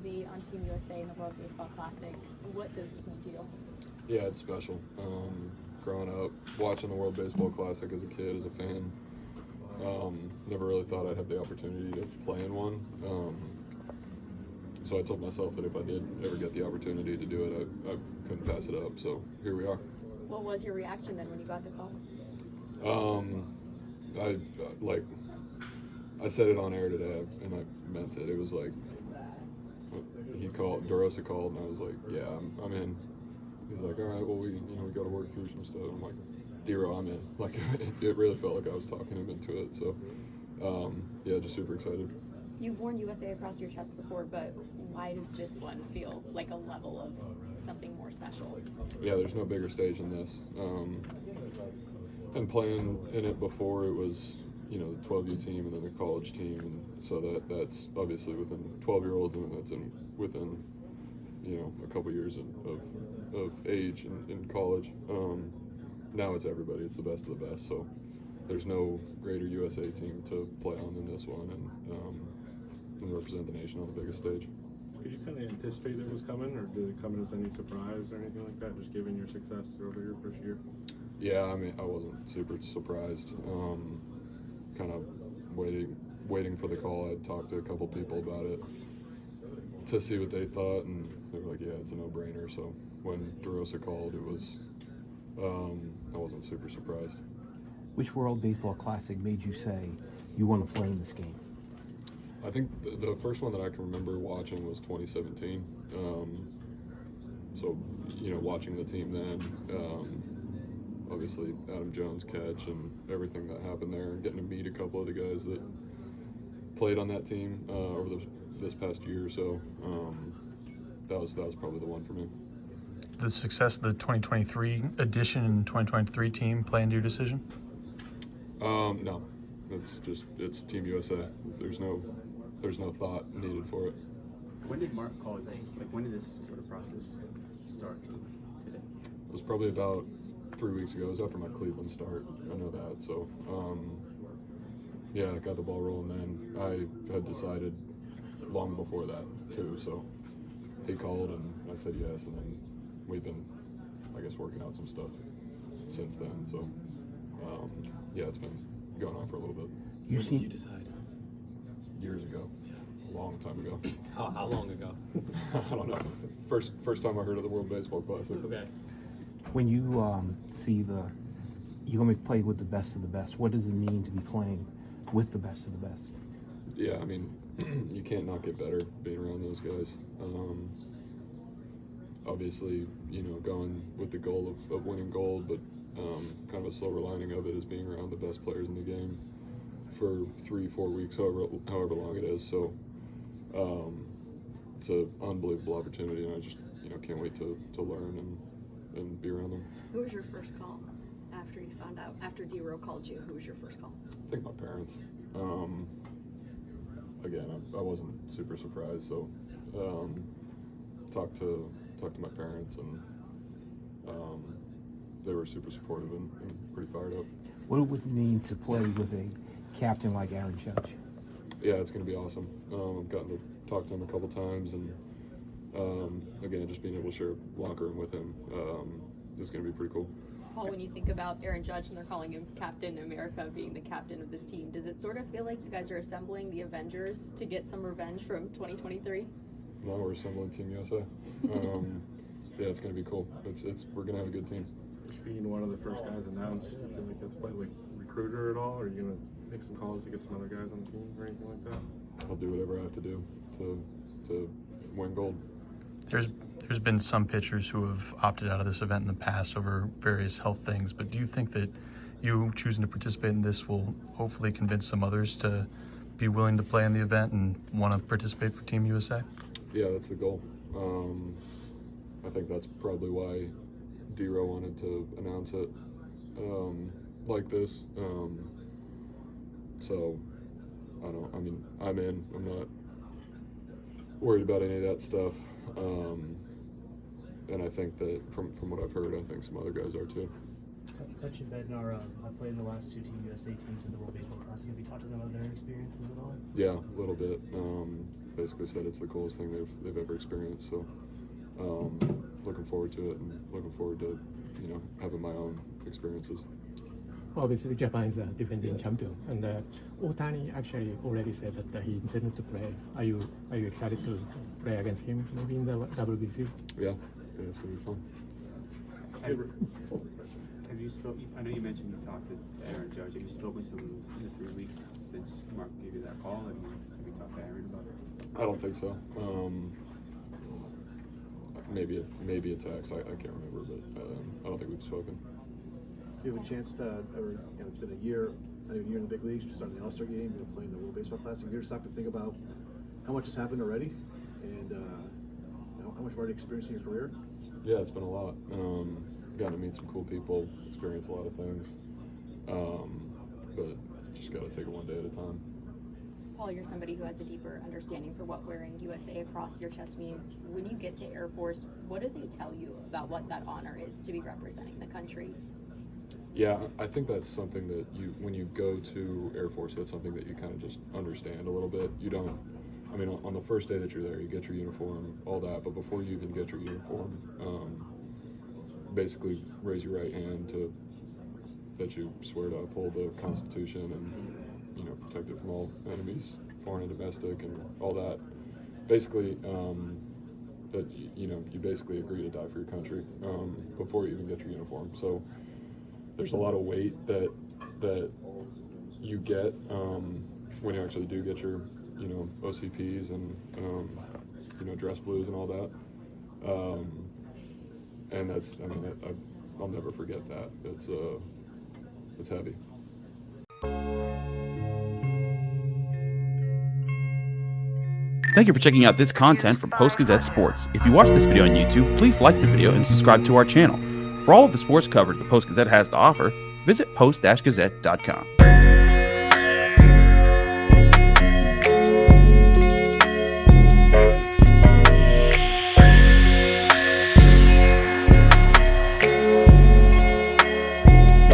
be on Team USA in the World Baseball Classic. What does this mean to you? Yeah, it's special. Growing up, watching the World Baseball Classic as a kid, as a fan, never really thought I'd have the opportunity to play in one. So I told myself that if I did ever get the opportunity to do it, I couldn't pass it up. So here we are. What was your reaction then when you got the call? I said it on air today, and I meant it. It was like DeRosa called, and I was like, yeah, I'm in. He's like, all right, well, we got to work through some stuff. I'm like, D-Ro, I'm in. Like, it really felt like I was talking him into it. So, yeah, just super excited. You've worn USA across your chest before, but why does this one feel like a level of something more special? Yeah, there's no bigger stage than this. And playing in it before, it was, the 12U team and then the college team, and so that's obviously within 12-year-olds, and that's within a couple years of age in college. Now it's everybody. It's the best of the best. So there's no greater USA team to play on than this one, and represent the nation on the biggest stage. Did you kind of anticipate it was coming, or did it come as any surprise or anything like that, just given your success over your first year? Yeah, I mean, I wasn't super surprised. Kind of waiting for the call. I talked to a couple people about it to see what they thought, and they were like, yeah, it's a no-brainer. So when DeRosa called, it was, I wasn't super surprised. Which World Baseball Classic made you say you want to play in this game? I think the first one that I can remember watching was 2017. So, watching the team then, obviously Adam Jones' catch and everything that happened there, and getting to meet a couple of the guys that played on that team over this past year or so, that was probably the one for me. The success of the 2023 edition and 2023 team play into your decision? No, it's Team USA. There's no thought needed for it. When did Mark call it? Like, when did this sort of process start today? It was probably about 3 weeks ago. It was after my Cleveland start. I know that. So, yeah, I got the ball rolling then. I had decided long before that, too. So he called, and I said yes, and then we've been, I guess, working out some stuff since then. So, yeah, it's been going on for a little bit. When did you decide? Years ago. A long time ago. How long ago? I don't know. First time I heard of the World Baseball Classic. Okay. When you see you're going to be played with the best of the best, what does it mean to be playing with the best of the best? Yeah, I mean, you can't not get better being around those guys. Obviously, going with the goal of winning gold, but kind of a silver lining of it is being around the best players in the game for 3-4 weeks, however long it is. So it's an unbelievable opportunity, and I just can't wait to learn and be around them. Who was your first call after you found out? After D-Ro called you, who was your first call? I think my parents. Again, I wasn't super surprised, so talked to my parents, and they were super supportive and pretty fired up. What would it mean to play with a captain like Aaron Judge? Yeah, it's going to be awesome. I've gotten to talk to him a couple times, and again, just being able to share a locker room with him is going to be pretty cool. Paul, when you think about Aaron Judge and they're calling him Captain America, being the captain of this team, does it sort of feel like you guys are assembling the Avengers to get some revenge from 2023? No, we're assembling Team USA. Yeah, it's going to be cool. We're going to have a good team. Being one of the first guys announced, do you feel like that's probably like recruiter at all, or are you going to make some calls to get some other guys on the team or anything like that? I'll do whatever I have to do to win gold. There's been some pitchers who have opted out of this event in the past over various health things, but do you think that you choosing to participate in this will hopefully convince some others to be willing to play in the event and want to participate for Team USA? Yeah, that's the goal. I think that's probably why D-Ro wanted to announce it like this. So I'm in. I'm not worried about any of that stuff. And I think that from what I've heard, I think some other guys are too. Coach and Bednar played in the last 2 Team USA teams in the World Baseball Classic. Have you talked to them about their experiences at all? Yeah, a little bit. basically said it's the coolest thing they've ever experienced. So looking forward to it, and looking forward to having my own experiences. Obviously, Japan is a defending champion, and Ohtani actually already said that he intended to play. Are you excited to play against him, maybe in the WBC? Yeah, it's gonna be fun. Have you spoken? I know you mentioned you talked to Aaron Judge. Have you spoken to him in the 3 weeks since Mark gave you that call? Have you talked to Aaron about it? I don't think so. Maybe a text. I can't remember, but I don't think we've spoken. Do you have a chance to ever, it's been a year in the big leagues, you started the All-Star game, you're playing the World Baseball Classic. You ever stop to think about how much has happened already, and how much you've already experienced in your career? Yeah, it's been a lot. Gotten to meet some cool people, experience a lot of things, but just got to take it one day at a time. Paul, you're somebody who has a deeper understanding for what wearing USA across your chest means. When you get to Air Force, what do they tell you about what that honor is to be representing the country? Yeah, I think that's something that when you go to Air Force, that's something that you kind of just understand a little bit. You don't, on the first day that you're there, you get your uniform, all that, but before you even get your uniform, basically raise your right hand that you swear to uphold the Constitution and, protect it from all enemies, foreign and domestic, and all that. Basically, that, you basically agree to die for your country before you even get your uniform. So there's a lot of weight that you get when you actually do get your OCPs and dress blues and all that, and that's I'll never forget that. It's heavy. Thank you for checking out this content from Post-Gazette Sports. If you watch this video on YouTube, please like the video and subscribe to our channel. For all of the sports coverage the Post-Gazette has to offer, visit post-gazette.com.